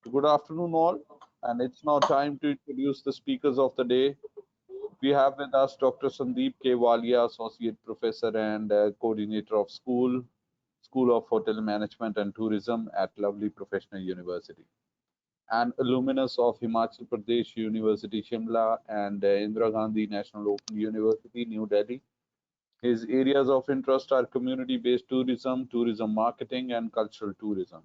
Good afternoon, all, and it's now time to introduce the speakers of the day. We have with us Dr. Sandeep K. Walia, Associate Professor and Coordinator of School of Hotel Management and Tourism at Lovely Professional University, and alumnus of Himachal Pradesh University, Shimla, and Indira Gandhi National Open University, New Delhi. His areas of interest are community-based tourism, tourism marketing, and cultural tourism.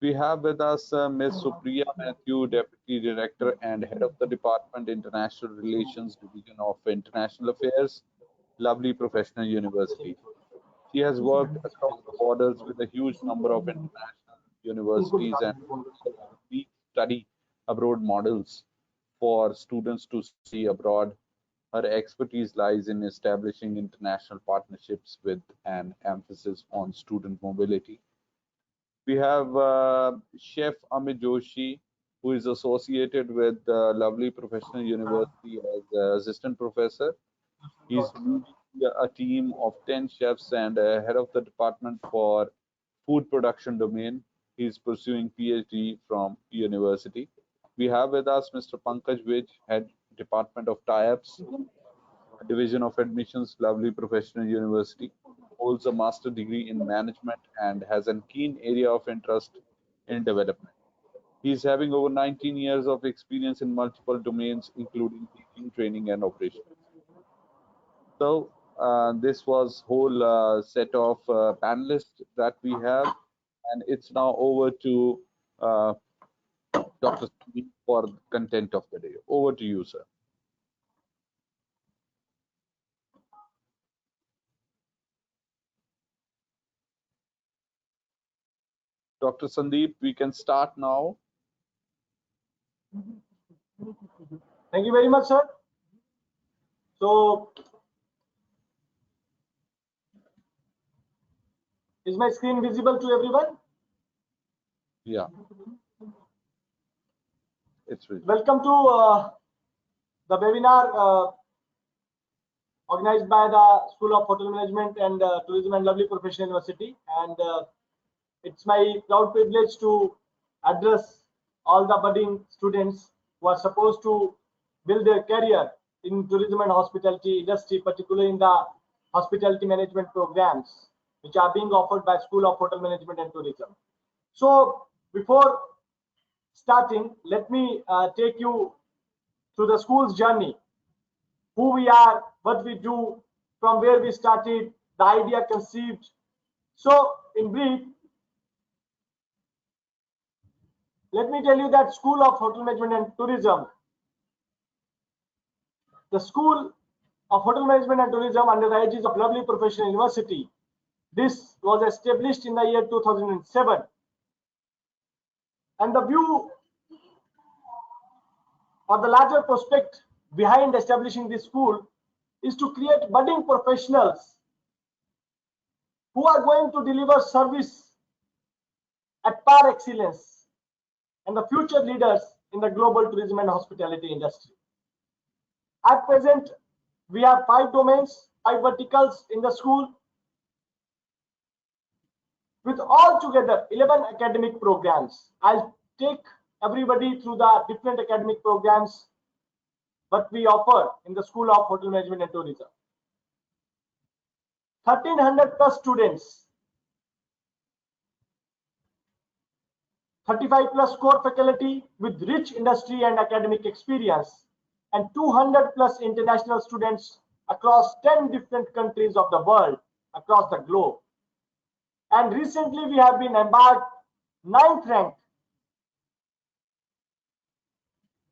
We have with us Ms. Supriya Matthew, Deputy Director and Head of the Department International Relations Division of International Affairs, Lovely Professional University. She has worked across the borders with a huge number of international universities and unique study abroad models for students to study abroad. Her expertise lies in establishing international partnerships with an emphasis on student mobility. We have Chef Amit Joshi, who is associated with Lovely Professional University as assistant professor. He's leading a team of 10 chefs and head of the department for food production domain. He's pursuing PhD from university. We have with us Mr. Pankaj Vij, head department of tie-ups, division of admissions, Lovely Professional University, holds a master degree in management and has a keen area of interest in development. He's having over 19 years of experience in multiple domains, including teaching, training, and operations. So this was whole set of panelists that we have, and it's now over to uh, Dr. Sandeep for the content of the day. Over to you, sir. Dr. Sandeep, we can start now. Thank you very much, sir. So, is my screen visible to everyone? Yeah. It's visible. Welcome to the webinar organized by the School of Hotel Management and Tourism and Lovely Professional University. And it's my proud privilege to address all the budding students who are supposed to build their career in tourism and hospitality industry, particularly in the hospitality management programs, which are being offered by School of Hotel Management and Tourism. So before starting, let me take you through the school's journey, who we are, what we do, from where we started, the idea conceived. So in brief, let me tell you that School of Hotel Management and Tourism, the School of Hotel Management and Tourism under the aegis of Lovely Professional University, this was established in the year 2007. And the view or the larger prospect behind establishing this school is to create budding professionals who are going to deliver service at par excellence and the future leaders in the global tourism and hospitality industry. At present, we have 5 domains, 5 verticals in the school, with all together 11 academic programs. I'll take everybody through the different academic programs that we offer in the School of Hotel Management and Tourism. 1,300 plus students, 35 plus core faculty with rich industry and academic experience, and 200 plus international students across 10 different countries of the world, across the globe. And recently we have been embarked 9th rank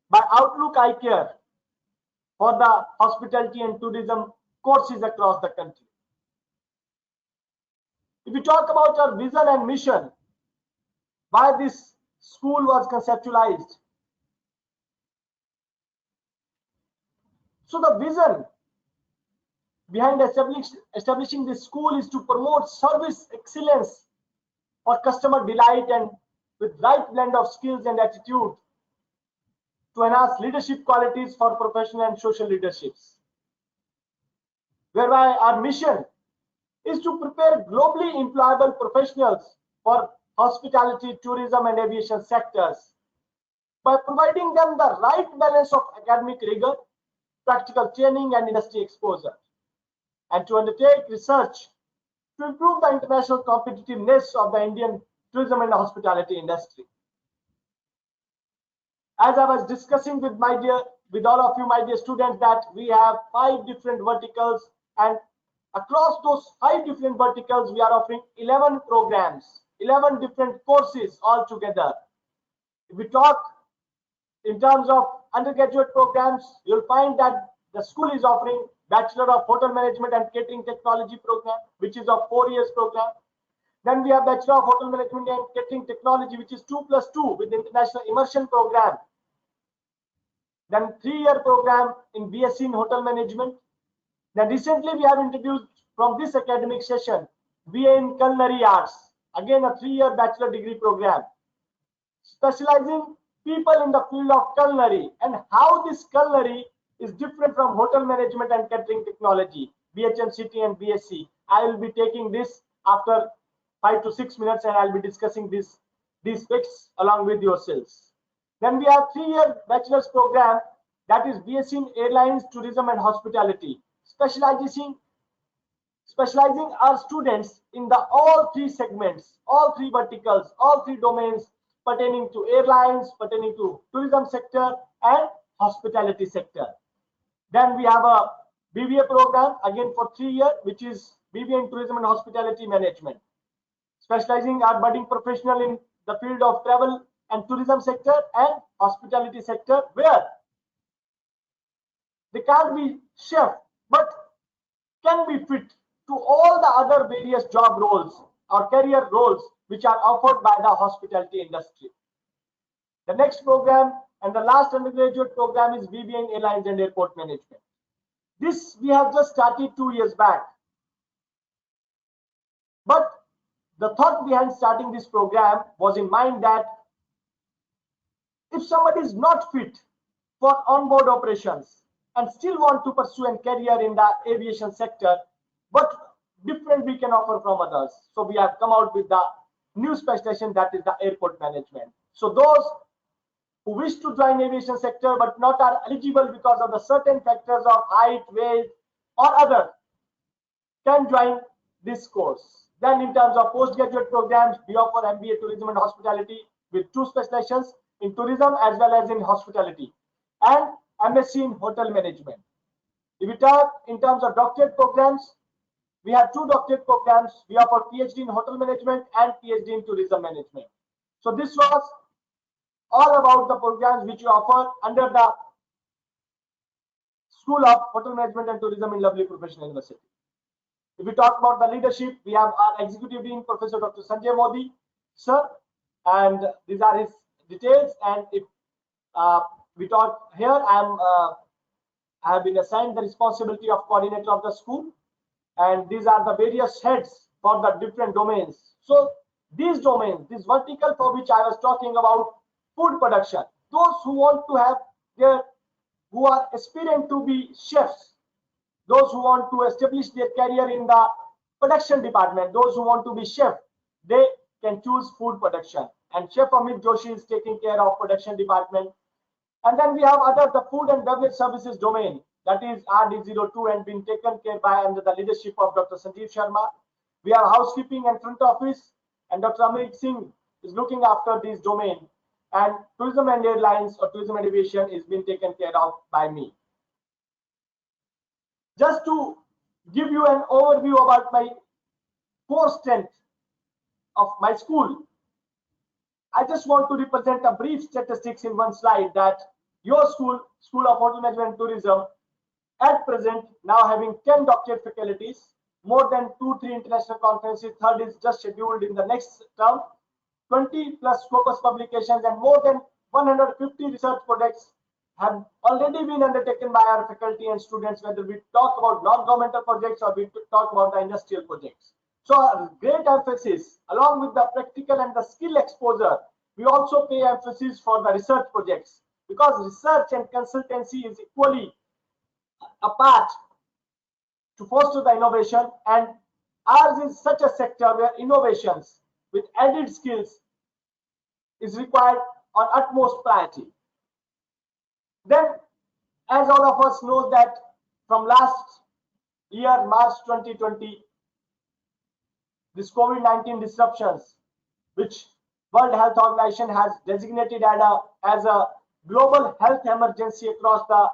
by Outlook iCare for the hospitality and tourism courses across the country. If we talk about our vision and mission, why this school was conceptualized. So the vision behind establishing this school is to promote service excellence for customer delight and with right blend of skills and attitude to enhance leadership qualities for professional and social leaderships. Whereby our mission is to prepare globally employable professionals for hospitality, tourism, and aviation sectors by providing them the right balance of academic rigor, practical training, and industry exposure, and to undertake research to improve the international competitiveness of the Indian tourism and hospitality industry. As I was discussing with all of you, my dear students, that we have 5 different verticals, and across those 5 different verticals, we are offering 11 programs, 11 different courses altogether. If we talk in terms of undergraduate programs, you'll find that the school is offering Bachelor of Hotel Management and Catering Technology program, which is a 4 years program. Then we have Bachelor of Hotel Management and Catering Technology, which is 2+2 with International Immersion program. Then 3-year program in BSc in Hotel Management. Then recently we have introduced from this academic session BA in Culinary Arts, again a 3-year bachelor degree program, specializing people in the field of culinary and how this culinary is different from hotel management and catering technology, BHMCT and BSc. I will be taking this after 5 to 6 minutes, and I'll be discussing these facts along with yourselves. Then we have 3-year bachelor's program, that is BSc in Airlines, Tourism and Hospitality, specializing our students in the all 3 segments, all 3 verticals, all 3 domains pertaining to airlines, pertaining to tourism sector and hospitality sector. Then we have a BBA program, again for 3 years, which is BBA in Tourism and Hospitality Management, specializing our budding professional in the field of travel and tourism sector and hospitality sector, where they can't be chef but can be fit to all the other various job roles or career roles which are offered by the hospitality industry. The next program and the last undergraduate program is BBA in Airlines and Airport Management. This we have just started 2 years back. But the thought behind starting this program was in mind that if somebody is not fit for onboard operations and still want to pursue a career in the aviation sector, what different we can offer from others. So we have come out with the new specialization, that is the airport management. So those who wish to join aviation sector but not are eligible because of the certain factors of height, weight or other can join this course. Then in terms of postgraduate programs, we offer MBA Tourism and Hospitality with 2 specializations in tourism as well as in hospitality, and MSc in Hotel Management. If we talk in terms of doctorate programs, we have 2 doctorate programs. We offer PhD in Hotel Management and PhD in Tourism Management. So this was all about the programs which we offer under the School of Hotel Management and Tourism in lovely Professional University. If we talk about the leadership, we have our Executive Dean, Professor Dr. Sanjay Modi, sir, and these are his details. And if we talk here, I have been assigned the responsibility of coordinator of the school, and these are the various heads for the different domains. So these domains, this vertical for which I was talking about, food production, those who want to have who are aspiring to be chefs, those who want to establish their career in the production department, those who want to be chef, they can choose food production. And Chef Amit Joshi is taking care of production department. And then we have the food and beverage services domain, that is RD02, and been taken care by under the leadership of Dr. Sanjeev Sharma. We have housekeeping and front office, and Dr. Amit Singh is looking after this domain. And tourism and airlines or tourism and aviation is being taken care of by me. Just to give you an overview about my core strength of my school, I just want to represent a brief statistics in one slide that your school, School of Hotel Management and Tourism, at present now having 10 doctorate faculties, more than 2-3 international conferences, third is just scheduled in the next term, 20+ Scopus publications, and more than 150 research projects have already been undertaken by our faculty and students, whether we talk about non-governmental projects or we talk about the industrial projects. So a great emphasis, along with the practical and the skill exposure, we also pay emphasis for the research projects, because research and consultancy is equally a part to foster the innovation, and ours is such a sector where innovations with added skills is required on utmost priority. Then, as all of us know that from last year, March 2020, this COVID-19 disruptions, which World Health Organization has designated as a global health emergency across the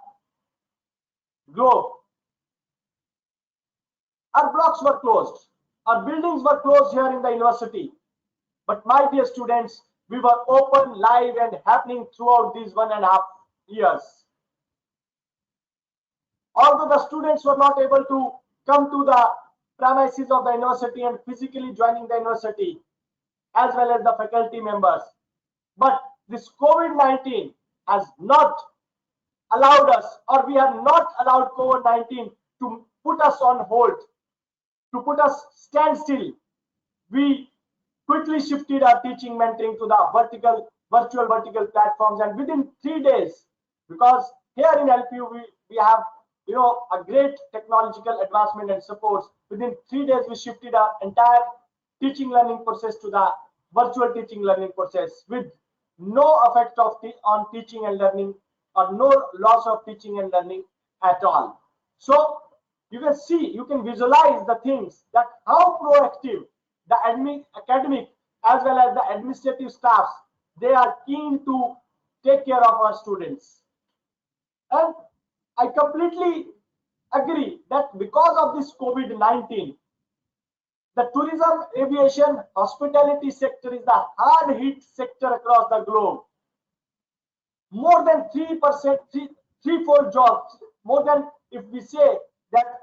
globe. Our blocks were closed, our buildings were closed here in the university. But my dear students, we were open, live, and happening throughout these 1.5 years. Although the students were not able to come to the premises of the university and physically joining the university, as well as the faculty members, but this COVID-19 has not allowed us, or we have not allowed COVID-19 to put us on hold, to put us standstill. We quickly shifted our teaching mentoring to the virtual vertical platforms, and within 3 days, because here in LPU we have a great technological advancement and supports, within 3 days we shifted our entire teaching learning process to the virtual teaching learning process with no effect on teaching and learning, or no loss of teaching and learning at all. So you can see, you can visualize the things, that how proactive the academic as well as the administrative staffs, they are keen to take care of our students. And I completely agree that because of this COVID-19, the tourism, aviation, hospitality sector is the hard hit sector across the globe. More than 3%, 3-4 jobs, more than, if we say that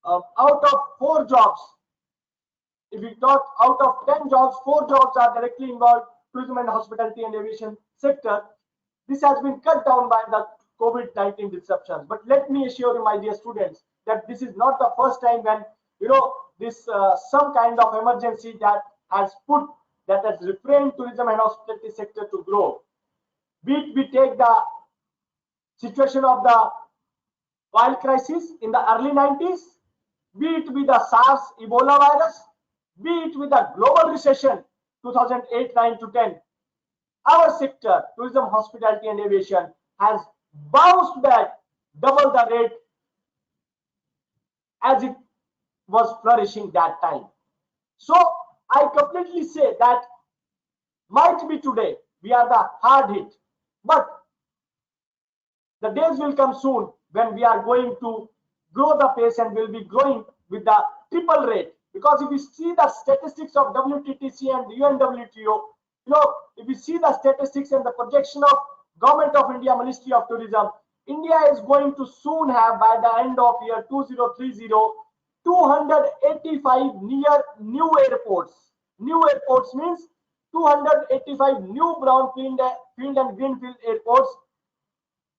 out of 4 jobs, if we talk out of 10 jobs, 4 jobs are directly involved tourism and hospitality and aviation sector. This has been cut down by the COVID-19 disruptions. But let me assure you, my dear students, that this is not the first time when this some kind of emergency that has refrained tourism and hospitality sector to grow. Be it we take the situation of the oil crisis in the early 90s, be it with the SARS Ebola virus, be it with the global recession 2008, 9 to 10, our sector, tourism, hospitality and aviation, has bounced back double the rate as it was flourishing that time. So I completely say that might be today we are the hard hit, but the days will come soon when we are going to grow the pace and will be growing with the triple rate. Because if you see the statistics of WTTC and UNWTO, if you see the statistics and the projection of Government of India, Ministry of Tourism, India is going to soon have, by the end of year 2030, 285 new airports. New airports means 285 new brownfield and greenfield airports.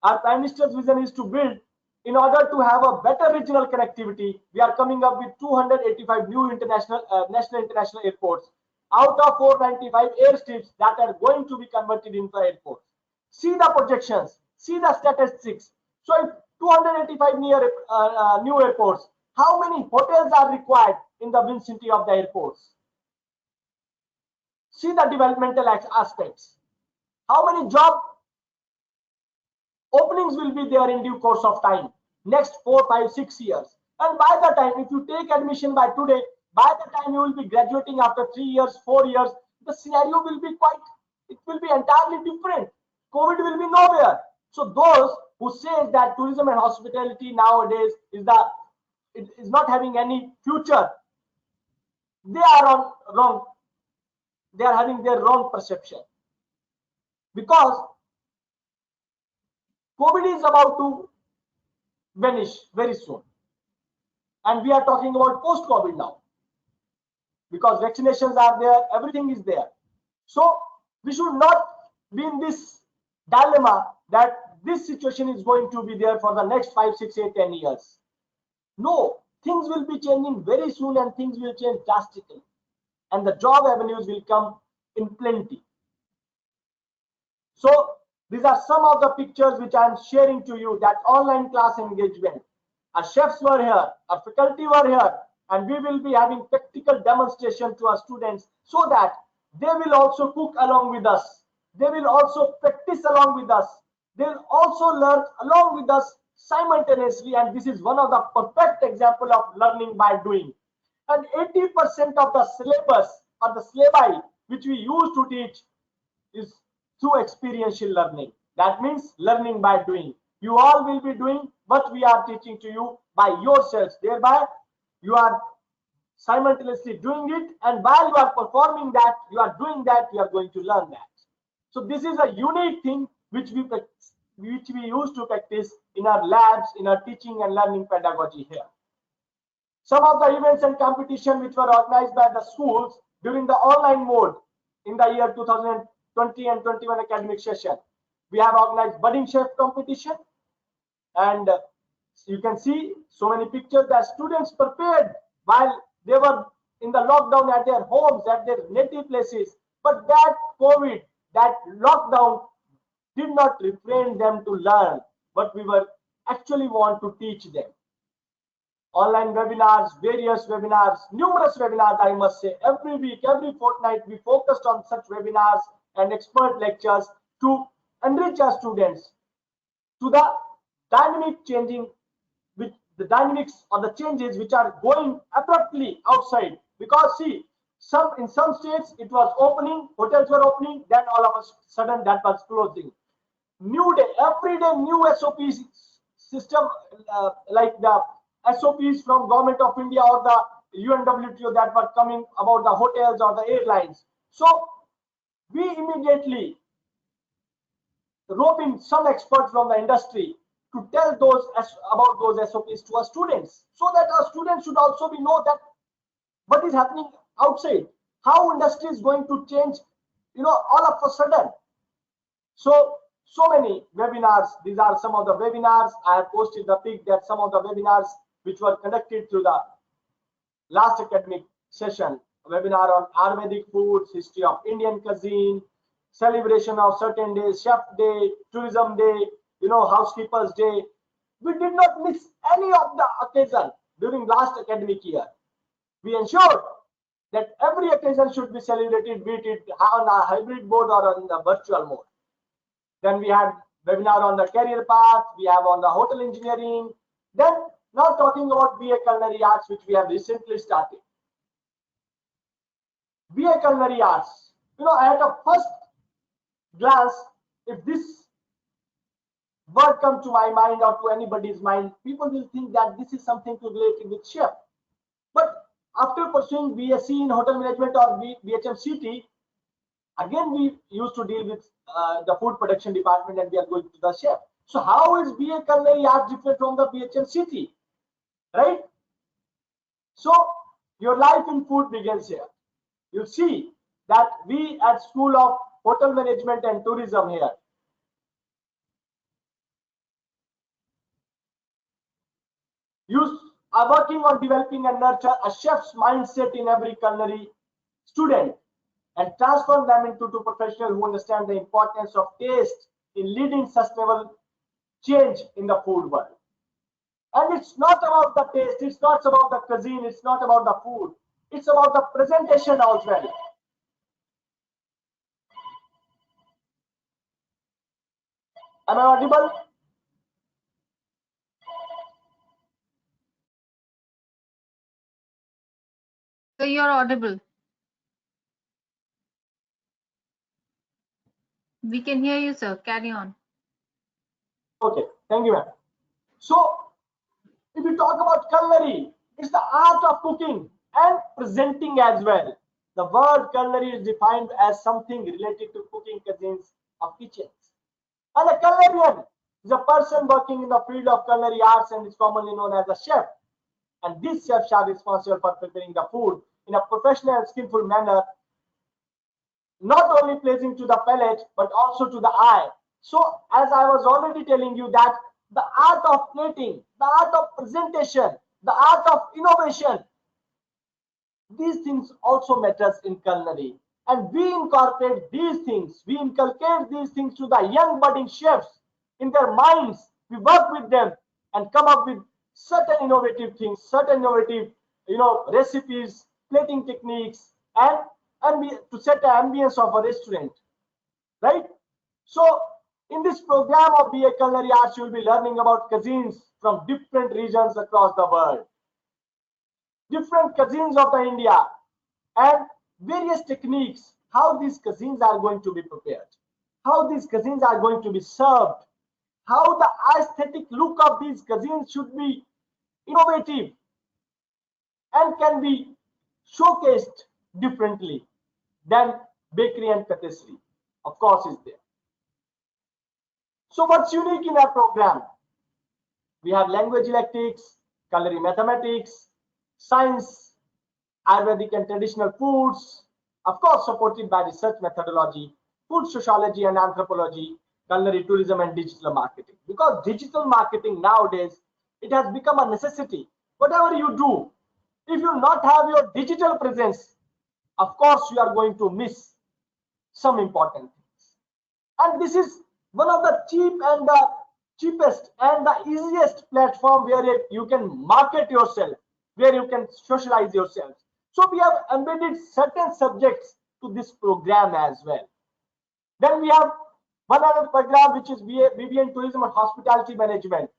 Our Prime Minister's vision is to build, in order to have a better regional connectivity. We are coming up with 285 new national international airports out of 495 airstrips that are going to be converted into airports. See the projections, see the statistics. So if 285 new airports, how many hotels are required in the vicinity of the airports? See the developmental aspects. How many job openings will be there in due course of time, next 4, 5, 6 years. And by the time, if you take admission by today, by the time you will be graduating after 3 years, 4 years, the scenario will be it will be entirely different. COVID will be nowhere. So those who say that tourism and hospitality nowadays is not having any future, they are wrong. They are having their wrong perception. Because COVID is about to vanish very soon. And we are talking about post-COVID now. Because vaccinations are there, everything is there. So we should not be in this dilemma that this situation is going to be there for the next 5, 6, 8, 10 years. No, things will be changing very soon and things will change drastically. And the job avenues will come in plenty. So these are some of the pictures which I am sharing to you, that online class engagement. Our chefs were here, our faculty were here, and we will be having practical demonstration to our students so that They will also cook along with us. They will also practice along with us. They will also learn along with us simultaneously. And this is one of the perfect example of learning by doing. And 80% of the syllabus or the syllabi which we use to teach is through experiential learning. That means learning by doing. You all will be doing what we are teaching to you by yourselves. Thereby, you are simultaneously doing it, and while you are performing that, you are doing that, you are going to learn that. So this is a unique thing which we use to practice in our labs, in our teaching and learning pedagogy here. Some of the events and competition which were organized by the schools during the online mode in the year 2020 and 21 academic session. We have organized budding chef competition, and you can see so many pictures that students prepared while they were in the lockdown at their homes, at their native places. But that COVID, that lockdown did not refrain them to learn what we were actually want to teach them. Online webinars, various webinars, numerous webinars, I must say, every week, every fortnight, we focused on such webinars and expert lectures to enrich our students to the dynamic changing, with the dynamics or the changes which are going abruptly outside. Because see, in some states it was opening, hotels were opening, then all of a sudden that was closing. New day, every day new SOPs system, like the SOPs from Government of India or the UNWTO that were coming about the hotels or the airlines. So we immediately rope in some experts from the industry to tell those about those SOPs to our students, so that our students should also be know that what is happening outside, how industry is going to change, all of a sudden. So many webinars. These are some of the webinars. I have posted the pic that some of the webinars which were conducted through the last academic session. A webinar on Ayurvedic foods, history of Indian cuisine, celebration of certain days, chef day, tourism day, housekeepers day. We did not miss any of the occasion during last academic year. We ensured that every occasion should be celebrated, be it on a hybrid mode or on the virtual mode. Then we had webinar on the career path, we have on the hotel engineering. Then now talking about BA Culinary Arts, which we have recently started. BA Culinary Arts, at a first glance, if this word comes to my mind or to anybody's mind, people will think that this is something related with chef. But after pursuing BSc in hotel management or BHMCT, again we used to deal with the food production department, and we are going to the chef. So how is BA Culinary Arts different from the BHMCT, right? So your life in food begins here. You see that we at School of Hotel Management and Tourism here, you are working on developing and nurture a chef's mindset in every culinary student, and transform them into two professionals who understand the importance of taste in leading sustainable change in the food world. And it's not about the taste, it's not about the cuisine, it's not about the food, it's about the presentation as well. Am I audible? So you're audible. We can hear you, sir. Carry on. Okay, thank you, ma'am. So, if we talk about culinary, it's the art of cooking and presenting as well. The word culinary is defined as something related to cooking cuisines of kitchens. And a culinarian is a person working in the field of culinary arts and is commonly known as a chef. And these chefs are responsible for preparing the food in a professional and skillful manner, not only pleasing to the palate but also to the eye. So as I was already telling you that the art of plating, the art of presentation, the art of innovation, these things also matters in culinary, and we incorporate these things, we inculcate these things to the young budding chefs in their minds. We work with them and come up with certain innovative things, certain innovative recipes, plating techniques, and to set the ambience of a restaurant, right? So in this program of BA Culinary Arts, you will be learning about cuisines from different regions across the world, different cuisines of the India, and various techniques, how these cuisines are going to be prepared, how these cuisines are going to be served, how the aesthetic look of these cuisines should be innovative and can be showcased differently than bakery and patisserie, of course, is there. So what's unique in our program? We have language electives, culinary mathematics, science, Ayurvedic and traditional foods, of course supported by research methodology, food sociology and anthropology, culinary tourism and digital marketing. Because digital marketing nowadays, it has become a necessity. Whatever you do, if you not have your digital presence, of course you are going to miss some important things. And this is one of the cheapest and the easiest platform where you can market yourself, where you can socialize yourself. So we have embedded certain subjects to this program as well. Then we have one other program which is BBA in Tourism and Hospitality Management.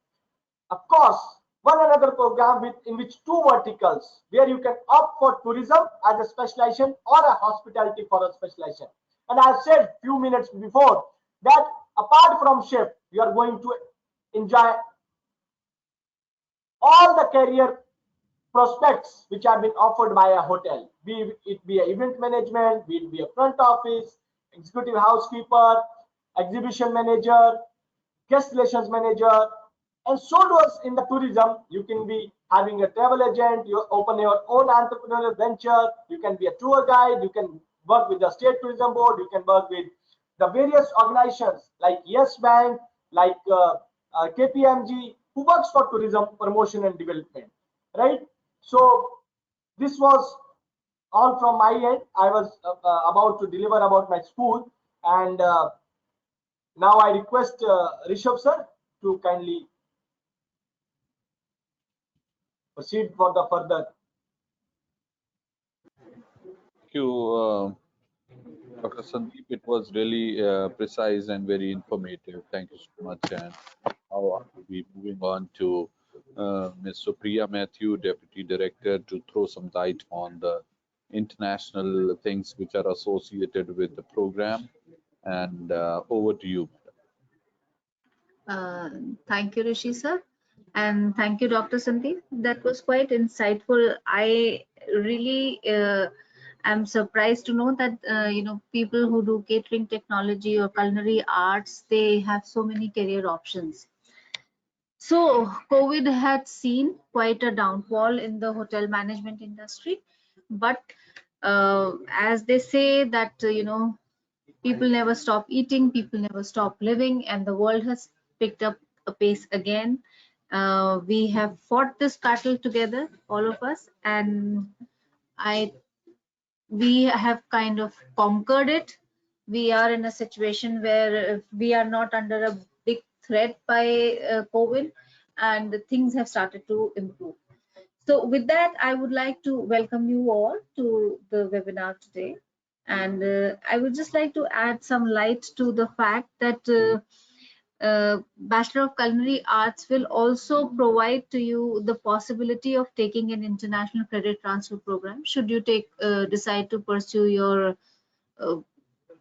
Of course, one another program in which two verticals, where you can opt for tourism as a specialization or a hospitality for a specialization. And I said few minutes before that apart from chef, you are going to enjoy all the career prospects which have been offered by a hotel, be it be a event management, be it be a front office, executive housekeeper, exhibition manager, guest relations manager, and so does in the tourism. You can be having a travel agent, you open your own entrepreneurial venture, you can be a tour guide, you can work with the state tourism board, you can work with the various organizations like Yes Bank, like KPMG, who works for tourism promotion and development, right? So this was all from my end. I was about to deliver about my school, and now I request Rishabh sir to kindly proceed for the further. Thank you, Dr. Sandeep. It was really precise and very informative. Thank you so much. And now I will be moving on to Ms. Supriya Matthew, Deputy Director, to throw some light on the international things which are associated with the program. And over to you. Thank you, Rishi sir, and thank you, Dr. Sandeep. That was quite insightful. I really am surprised to know that people who do catering technology or culinary arts, they have so many career options. So COVID had seen quite a downfall in the hotel management industry, but as they say that people never stop eating, people never stop living, and the world has picked up a pace again. We have fought this battle together, all of us, and I we have kind of conquered it. We are in a situation where we are not under a big threat by COVID, and things have started to improve. So with that, I would like to welcome you all to the webinar today. And I would just like to add some light to the fact that Bachelor of Culinary Arts will also provide to you the possibility of taking an international credit transfer program should you decide to uh,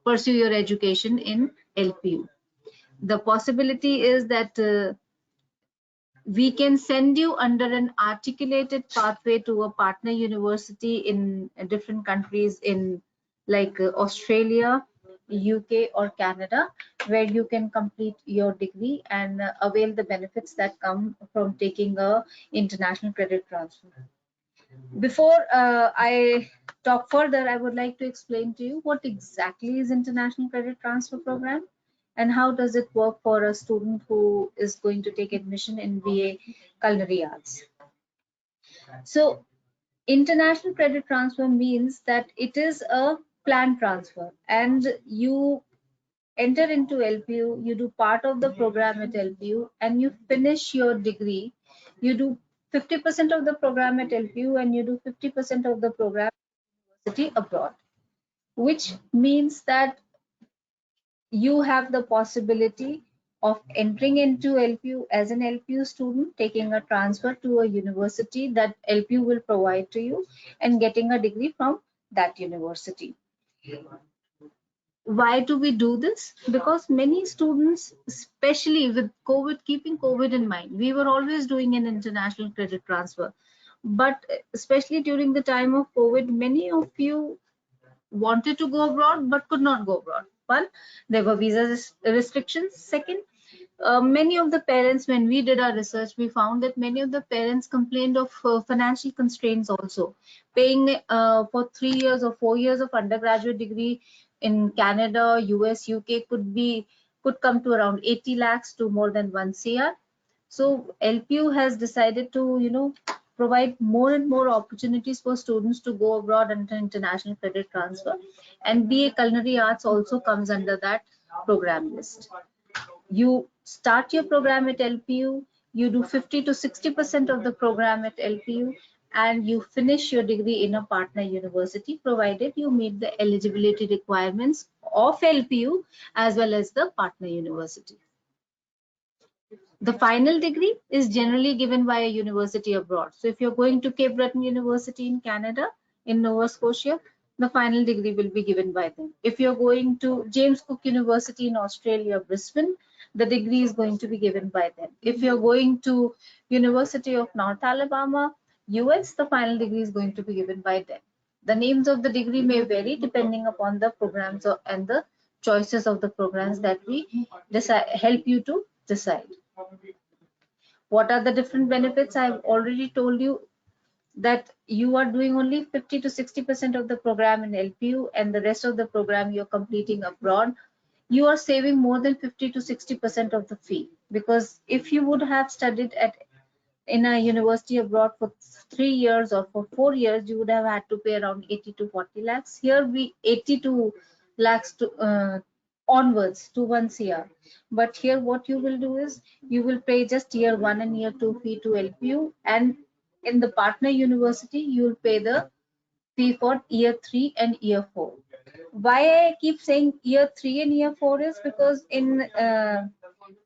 pursue your education in LPU. The possibility is that we can send you under an articulated pathway to a partner university in different countries in like Australia, UK or Canada, where you can complete your degree and avail the benefits that come from taking a international credit transfer. Before I talk further, I would like to explain to you what exactly is International Credit Transfer Program and how does it work for a student who is going to take admission in BA Culinary Arts. So International Credit Transfer means that it is a planned transfer and you enter into LPU, you do part of the program at LPU and you finish your degree. You do 50% of the program at LPU and you do 50% of the program at university abroad. which means that you have the possibility of entering into LPU as an LPU student, taking a transfer to a university that LPU will provide to you, and getting a degree from that university. Why do we do this? Because many students, especially with COVID, keeping COVID in mind, we were always doing an international credit transfer. But especially during the time of COVID, many of you wanted to go abroad but could not go abroad. One, there were visa restrictions. Second, many of the parents, when we did our research, we found that many of the parents complained of financial constraints also. Paying for 3 years or 4 years of undergraduate degree in Canada, US, UK could come to around 80 lakhs to more than 1 CR. So LPU has decided to, provide more and more opportunities for students to go abroad under international credit transfer, and BA Culinary Arts also comes under that program list. You start your program at LPU, you do 50 to 60% of the program at LPU, and you finish your degree in a partner university, provided you meet the eligibility requirements of LPU as well as the partner university. The final degree is generally given by a university abroad. So if you're going to Cape Breton University in Canada, in Nova Scotia, the final degree will be given by them. If you're going to James Cook University in Australia, Brisbane, the degree is going to be given by them. If you're going to University of North Alabama, US, the final degree is going to be given by them. The names of the degree may vary depending upon the programs and the choices of the programs that we help you to decide. What are the different benefits? I've already told you that you are doing only 50 to 60% of the program in LPU, and the rest of the program you're completing abroad. You are saving more than 50 to 60% of the fee, because if you would have studied in a university abroad for 3 years or for 4 years, you would have had to pay around 80 to 40 lakhs. Here we 82 lakhs to onwards to 1 CR. But here what you will do is you will pay just year 1 and year 2 fee to LPU, and in the partner university you will pay the fee for year 3 and year 4. Why I keep saying year 3 and year 4 is because in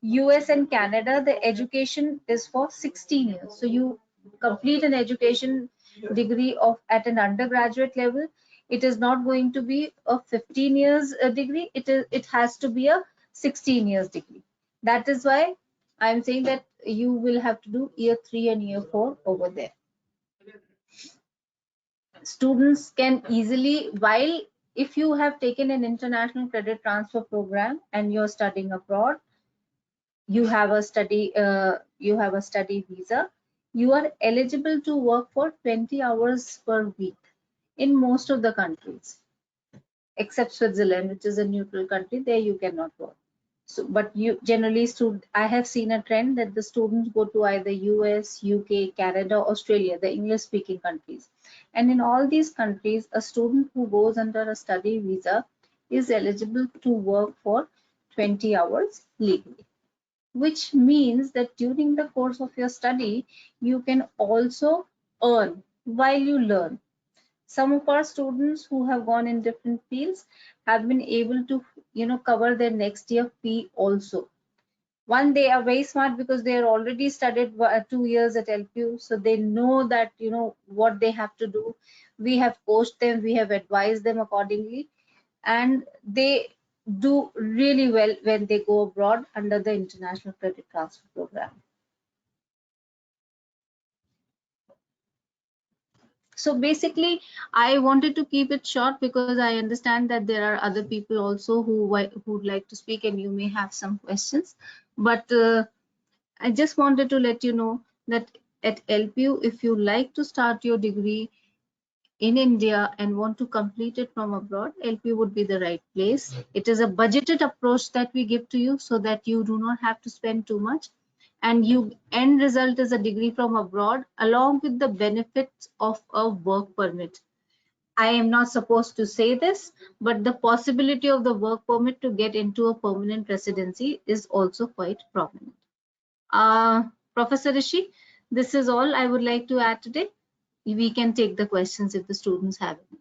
US and Canada, the education is for 16 years. So you complete an education degree at an undergraduate level. It is not going to be a 15 years degree. It has to be a 16 years degree. That is why I'm saying that you will have to do year 3 and year 4 over there. Students can easily, while if you have taken an international credit transfer program and you're studying abroad, you have a study visa, you are eligible to work for 20 hours per week in most of the countries, except Switzerland, which is a neutral country. There you cannot work. So, but you generally, I have seen a trend that the students go to either US, UK, Canada, Australia, the English-speaking countries. And in all these countries, a student who goes under a study visa is eligible to work for 20 hours legally, which means that during the course of your study, you can also earn while you learn. Some of our students who have gone in different fields have been able to, cover their next year fee also. One, they are very smart because they are already studied 2 years at LPU, so they know that, what they have to do. We have coached them, we have advised them accordingly, and they do really well when they go abroad under the International Credit Transfer Program. So basically, I wanted to keep it short because I understand that there are other people also who'd like to speak, and you may have some questions. But I just wanted to let you know that at LPU, if you like to start your degree in India and want to complete it from abroad, LPU would be the right place. It is a budgeted approach that we give to you so that you do not have to spend too much, and you end result is a degree from abroad along with the benefits of a work permit. I am not supposed to say this, but the possibility of the work permit to get into a permanent residency is also quite prominent. Professor Rishi, this is all I would like to add today. We can take the questions if the students have any.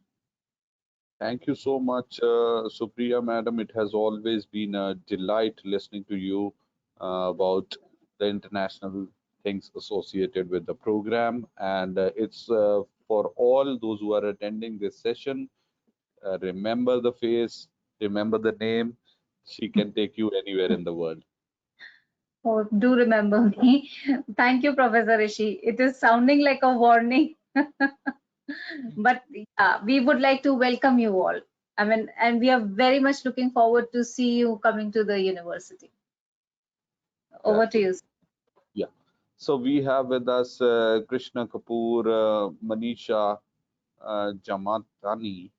Thank you so much, Supriya Madam. It has always been a delight listening to you about the international things associated with the program. And it's for all those who are attending this session, remember the face, remember the name. She can take you anywhere in the world. Oh, do remember me. Thank you, Professor Rishi. It is sounding like a warning. But yeah, we would like to welcome you all. I mean, and we are very much looking forward to see you coming to the university. Over That's to you. Yeah. So we have with us Krishna Kapoor, Manisha Jamatani,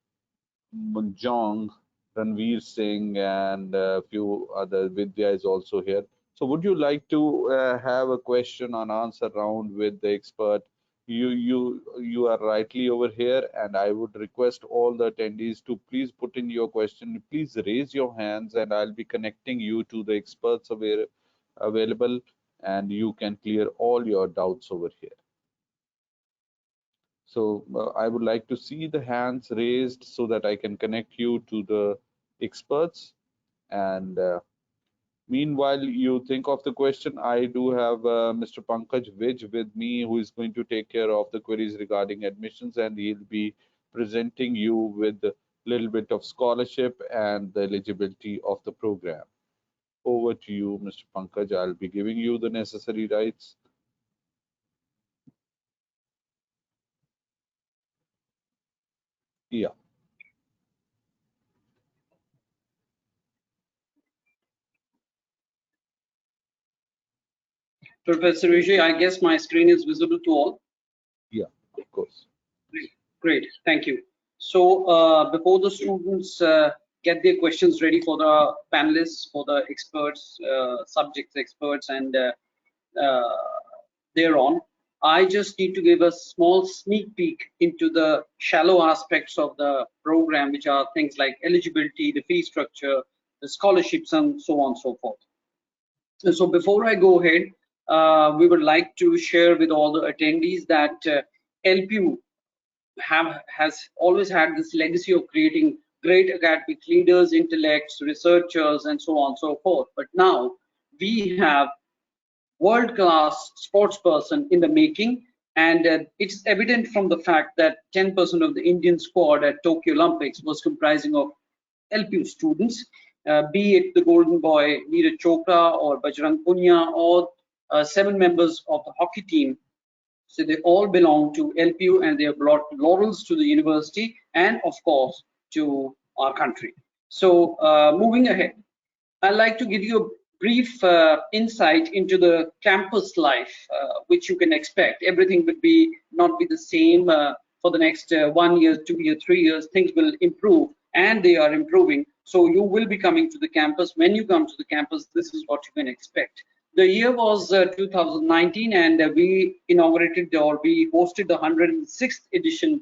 Munjong, Ranveer Singh, and a few other. Vidya is also here. So would you like to have a question and answer round with the expert? You are rightly over here, and I would request all the attendees to please put in your question. Please raise your hands, and I'll be connecting you to the experts available, and you can clear all your doubts over here. So I would like to see the hands raised so that I can connect you to the experts. And meanwhile, you think of the question. I do have Mr. Pankaj Vij with me, who is going to take care of the queries regarding admissions, and he'll be presenting you with a little bit of scholarship and the eligibility of the program. Over to you, Mr. Pankaj. I'll be giving you the necessary rights. Yeah. Professor Rishi, I guess my screen is visible to all. Yeah, of course. Great, thank you. So before the students get their questions ready for the panelists, for the experts, subject experts, and uh, thereon, I just need to give a small sneak peek into the shallow aspects of the program, which are things like eligibility, the fee structure, the scholarships, and so on and so forth. And so before I go ahead, we would like to share with all the attendees that LPU has always had this legacy of creating great academic leaders, intellects, researchers, and so on and so forth. But now we have world-class sports person in the making, and it's evident from the fact that 10% of the Indian squad at Tokyo Olympics was comprising of LPU students, be it the golden boy Neeraj Chopra or Bajrang Punia or 7 members of the hockey team. So they all belong to LPU, and they have brought laurels to the university and, of course, to our country. So moving ahead, I'd like to give you a brief insight into the campus life, which you can expect. Everything will not be the same for the next 1 year, 2 year, 3 years. Things will improve, and they are improving. So you will be coming to the campus. When you come to the campus, this is what you can expect. The year was 2019, and we inaugurated or we hosted the 106th edition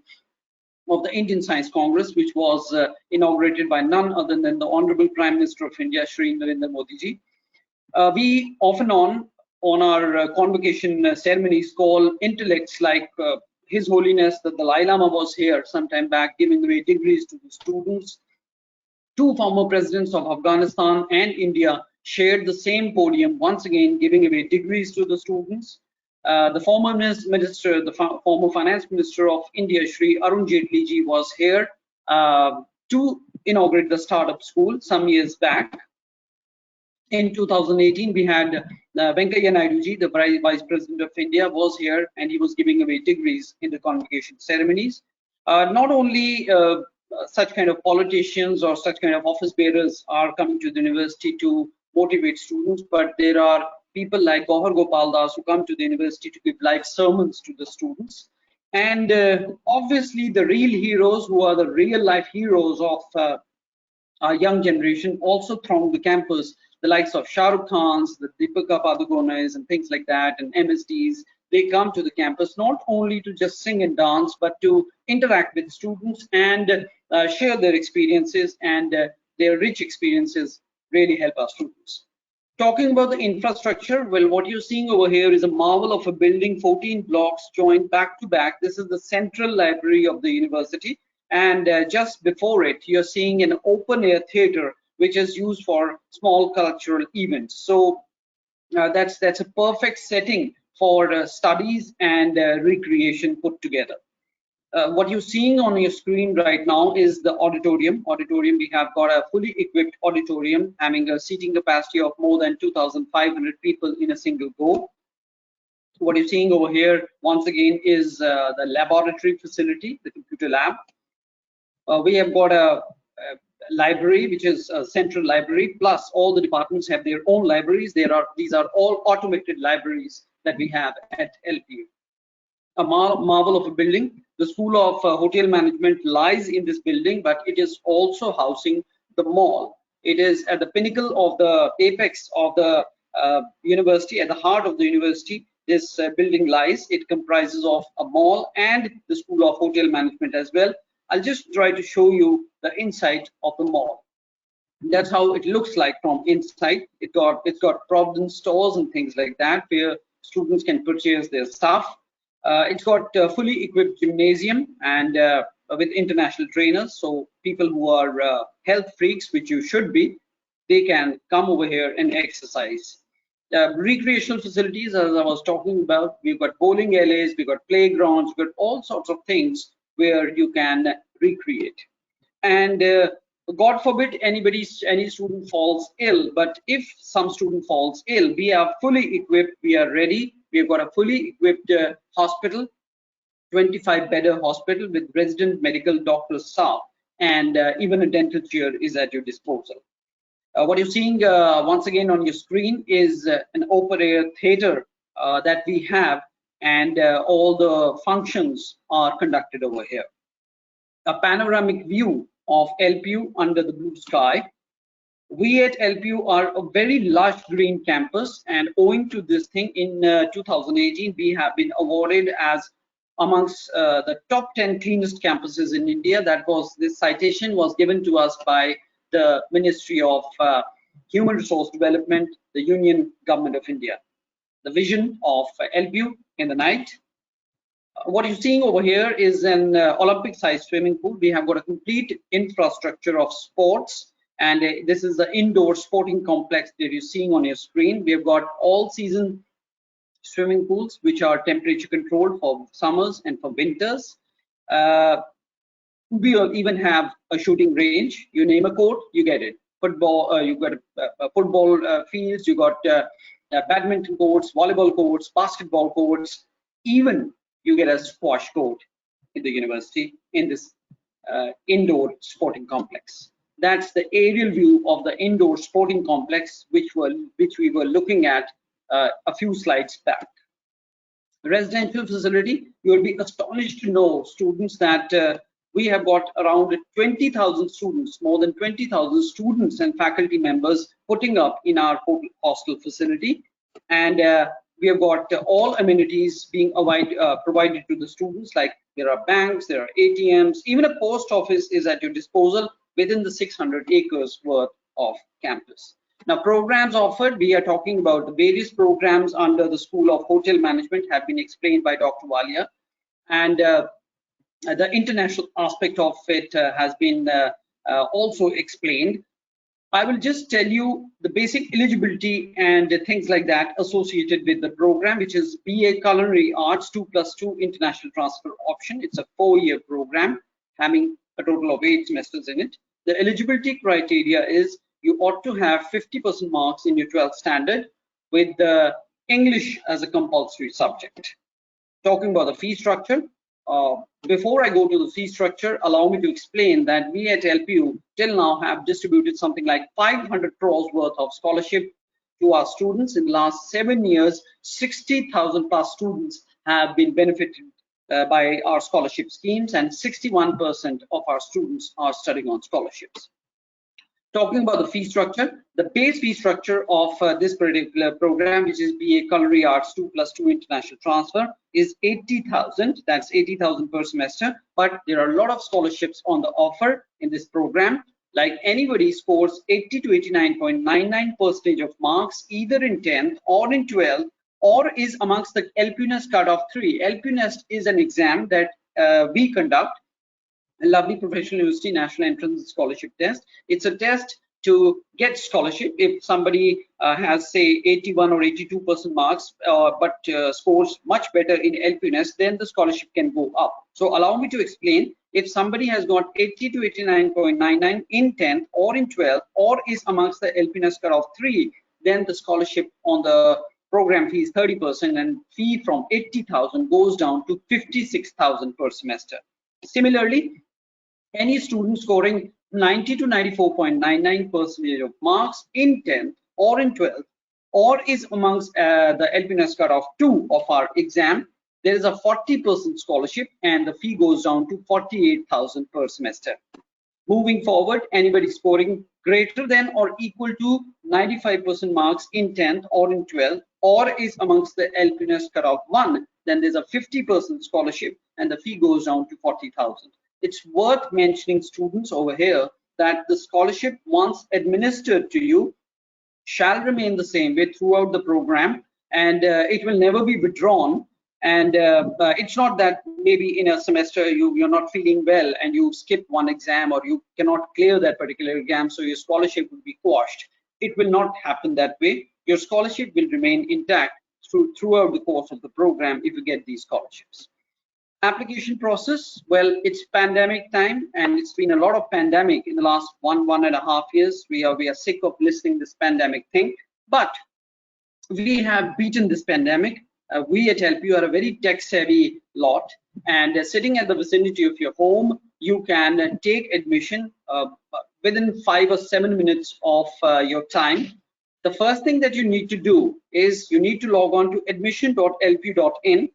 of the Indian Science Congress, which was inaugurated by none other than the Honorable Prime Minister of India, Shri Narendra Modi ji. We off and on our convocation ceremonies call intellects like His Holiness the Dalai Lama was here sometime back giving away degrees to the students. 2 former presidents of Afghanistan and India shared the same podium, once again giving away degrees to the students. The former minister, the former finance minister of India, Shri Arun Jaitley ji, was here to inaugurate the startup school some years back. In 2018, we had Venkaiah Naidu ji, the Vice President of India, was here, and he was giving away degrees in the convocation ceremonies. Not only such kind of politicians or such kind of office bearers are coming to the university to motivate students, but there are people like Gohar Gopal Das who come to the university to give live sermons to the students. And obviously, the real heroes, who are the real life heroes of our young generation, also throng the campus. The likes of Shah Rukh Khans, the Deepika Padukones, and things like that, and MSDs, they come to the campus not only to just sing and dance, but to interact with students and share their experiences, and their rich experiences really help our students. Talking about the infrastructure, well, what you're seeing over here is a marvel of a building, 14 blocks joined back to back. This is the central library of the university. and just before it, you're seeing an open air theater, which is used for small cultural events. So that's a perfect setting for studies and recreation put together. What you're seeing on your screen right now is the auditorium. We have got a fully equipped auditorium having a seating capacity of more than 2,500 people in a single go. What you're seeing over here, once again, is the laboratory facility, the computer lab. We have got a library, which is a central library, plus all the departments have their own libraries. These are all automated libraries that we have at LPU. A marvel of a building. The School of Hotel Management lies in this building, but it is also housing the mall. It is at the pinnacle of the apex of the university, at the heart of the university. This building lies. It comprises of a mall and the School of Hotel Management as well. I'll just try to show you the inside of the mall. That's how it looks like from inside. It's got Providence stores and things like that, where students can purchase their stuff. It's got a fully equipped gymnasium and with international trainers. So people who are health freaks, which you should be, they can come over here and exercise. Recreational facilities, as I was talking about, we've got bowling alleys, we've got playgrounds, we've got all sorts of things where you can recreate. And God forbid any student falls ill, but if some student falls ill, we are fully equipped, we are ready. We've got a fully equipped hospital, 25-bedder hospital with resident medical doctor staff, and even a dental chair is at your disposal. What you're seeing once again on your screen is an open air theater that we have, and all the functions are conducted over here. A panoramic view of LPU under the blue sky. We at LPU are a very lush green campus, and owing to this thing, in 2018 we have been awarded as amongst the top 10 cleanest campuses in India. This citation was given to us by the Ministry of Human Resource Development, the Union Government of India. The vision of LPU in the night. What you're seeing over here is an Olympic-sized swimming pool. We have got a complete infrastructure of sports, and this is the indoor sporting complex that you're seeing on your screen. We have got all-season swimming pools, which are temperature controlled for summers and for winters. We even have a shooting range. You name a court, you get it. Football, you got football fields, you got badminton courts, volleyball courts, basketball courts, even you get a squash court in the university in this indoor sporting complex. That's the aerial view of the indoor sporting complex, which we were looking at a few slides back. Residential facility, you will be astonished to know, students, that we have got around 20,000 students, more than 20,000 students and faculty members putting up in our hostel facility, and we have got all amenities being provided to the students, like there are banks, there are ATMs, even a post office is at your disposal within the 600 acres worth of campus. Now, programs offered, we are talking about the various programs under the School of Hotel Management have been explained by Dr. Walia, and the international aspect of it has been also explained. I will just tell you the basic eligibility and things like that associated with the program, which is BA Culinary Arts 2+2 International Transfer Option. It's a 4-year program having a total of 8 semesters in it. The eligibility criteria is you ought to have 50% marks in your 12th standard with English as a compulsory subject. Talking about the fee structure, before I go to the fee structure, allow me to explain that we at LPU till now have distributed something like 500 crores worth of scholarship to our students. In the last 7 years, 60,000 plus students have been benefited by our scholarship schemes, and 61% of our students are studying on scholarships. Talking about the fee structure, the base fee structure of this particular program, which is BA Culinary Arts 2+2 International Transfer, is 80,000. That's 80,000 per semester. But there are a lot of scholarships on the offer in this program. Like anybody scores 80 to 89.99% of marks, either in 10th or in 12th, or is amongst the LPU Nest cutoff 3. LPU Nest is an exam that we conduct. Lovely Professional University National Entrance Scholarship Test. It's a test to get scholarship. If somebody has say 81 or 82% marks, but scores much better in LPUNS, then the scholarship can go up. So allow me to explain. If somebody has got 80 to 89.99 in 10th or in 12th, or is amongst the LPUNS cutoff 3, then the scholarship on the program fee is 30%, and fee from 80,000 goes down to 56,000 per semester. Similarly, any student scoring 90 to 94.99% of marks in 10th or in 12th, or is amongst the LPUNS cutoff 2 of our exam, there is a 40% scholarship, and the fee goes down to 48,000 per semester. Moving forward, anybody scoring greater than or equal to 95% marks in 10th or in 12th, or is amongst the LPUNS cutoff 1, then there's a 50% scholarship, and the fee goes down to 40,000. It's worth mentioning, students, over here, that the scholarship, once administered to you, shall remain the same way throughout the program, and it will never be withdrawn. And it's not that maybe in a semester you're not feeling well and you skip one exam, or you cannot clear that particular exam, so your scholarship will be quashed. It will not happen that way. Your scholarship will remain intact throughout the course of the program if you get these scholarships. Application process, well, it's pandemic time, and it's been a lot of pandemic in the last 1.5 years. We are sick of listening this pandemic thing, but we have beaten this pandemic. We at LPU are a very tech savvy lot, and sitting at the vicinity of your home, you can take admission within 5 or 7 minutes of your time. The first thing that you need to do is you need to log on to admission.lpu.in.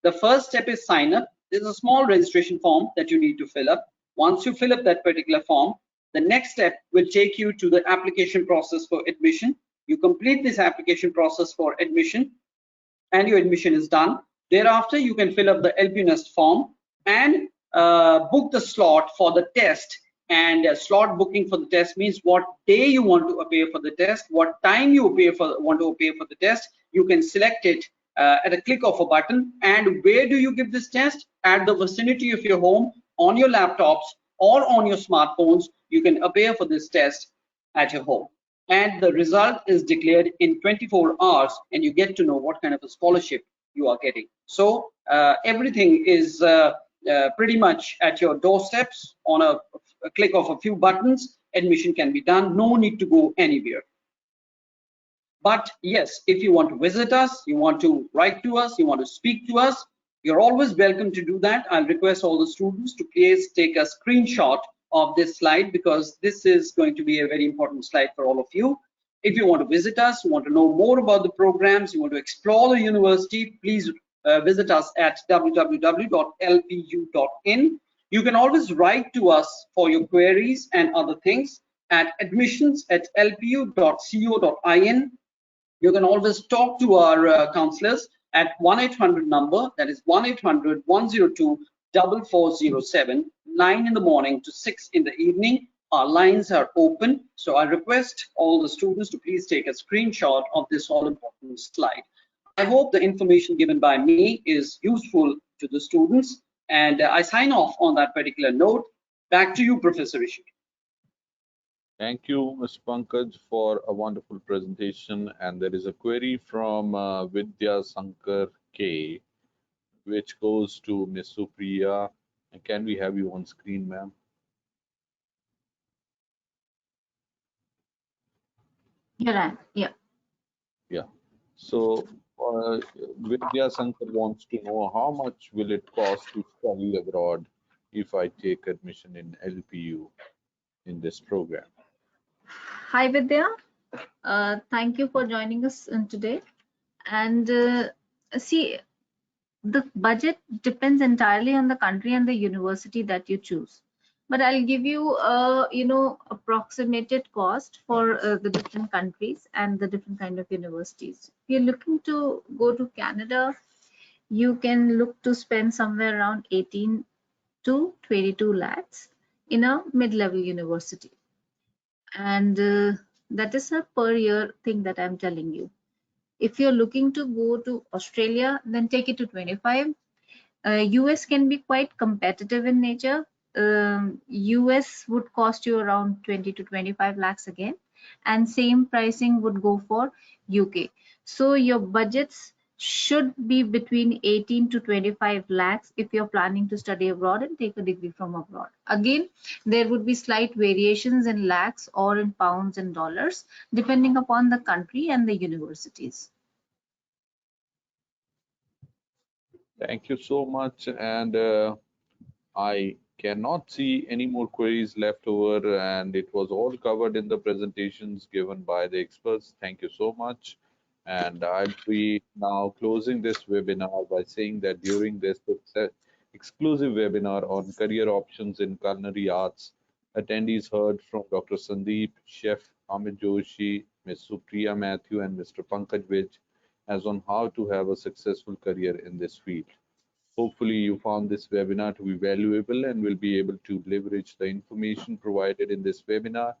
The first step is sign up. There's a small registration form that you need to fill up. Once you fill up that particular form, the next step will take you to the application process for admission. You complete this application process for admission, and your admission is done. Thereafter, you can fill up the LPUNS form and book the slot for the test. And slot booking for the test means what day you want to appear for the test, what time you want to appear for the test. You can select it at a click of a button. And where do you give this test? At the vicinity of your home, on your laptops or on your smartphones. You can appear for this test at your home, and the result is declared in 24 hours, and you get to know what kind of a scholarship you are getting. So everything is pretty much at your doorsteps. On a click of a few buttons, admission can be done. No need to go anywhere. But yes, if you want to visit us, you want to write to us, you want to speak to us, you're always welcome to do that. I'll request all the students to please take a screenshot of this slide, because this is going to be a very important slide for all of you. If you want to visit us, you want to know more about the programs, you want to explore the university, please visit us at www.lpu.in. You can always write to us for your queries and other things at admissions@lpu.co.in. You can always talk to our counselors at 1-800 number, that is 1-800-102-4407, 9 in the morning to 6 in the evening. Our lines are open, so I request all the students to please take a screenshot of this all important slide. I hope the information given by me is useful to the students, and I sign off on that particular note. Back to you, Professor Rishi. Thank you, Mr. Pankaj, for a wonderful presentation. And there is a query from Vidya Sankar K, which goes to Ms. Supriya. And can we have you on screen, ma'am? You're right. Yeah. Yeah. So Vidya Sankar wants to know, how much will it cost to study abroad if I take admission in LPU in this program? Hi, Vidya. Thank you for joining us today. And see, the budget depends entirely on the country and the university that you choose. But I'll give you, approximated cost for the different countries and the different kind of universities. If you're looking to go to Canada, you can look to spend somewhere around 18 to 22 lakhs in a mid-level university. And that is a per year thing that I'm telling you. If you're looking to go to Australia, then take it to 25. US can be quite competitive in nature. US would cost you around 20 to 25 lakhs again, and same pricing would go for UK. So your budgets should be between 18 to 25 lakhs if you're planning to study abroad and take a degree from abroad. Again, there would be slight variations in lakhs or in pounds and dollars depending upon the country and the universities. Thank you so much. And I cannot see any more queries left over, and it was all covered in the presentations given by the experts. Thank you so much. And I'll be now closing this webinar by saying that during this exclusive webinar on career options in culinary arts, attendees heard from Dr. Sandeep, Chef Amit Joshi, Ms. Supriya Matthew, and Mr. Pankaj Vij as on how to have a successful career in this field. Hopefully you found this webinar to be valuable and will be able to leverage the information provided in this webinar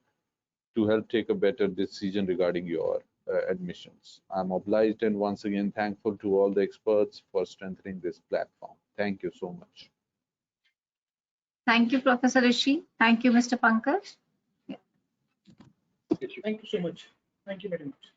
to help take a better decision regarding your admissions. I'm obliged and once again thankful to all the experts for strengthening this platform. Thank you so much. Thank you, Professor Rishi. Thank you, Mr. Pankaj. Thank you so much. Thank you very much.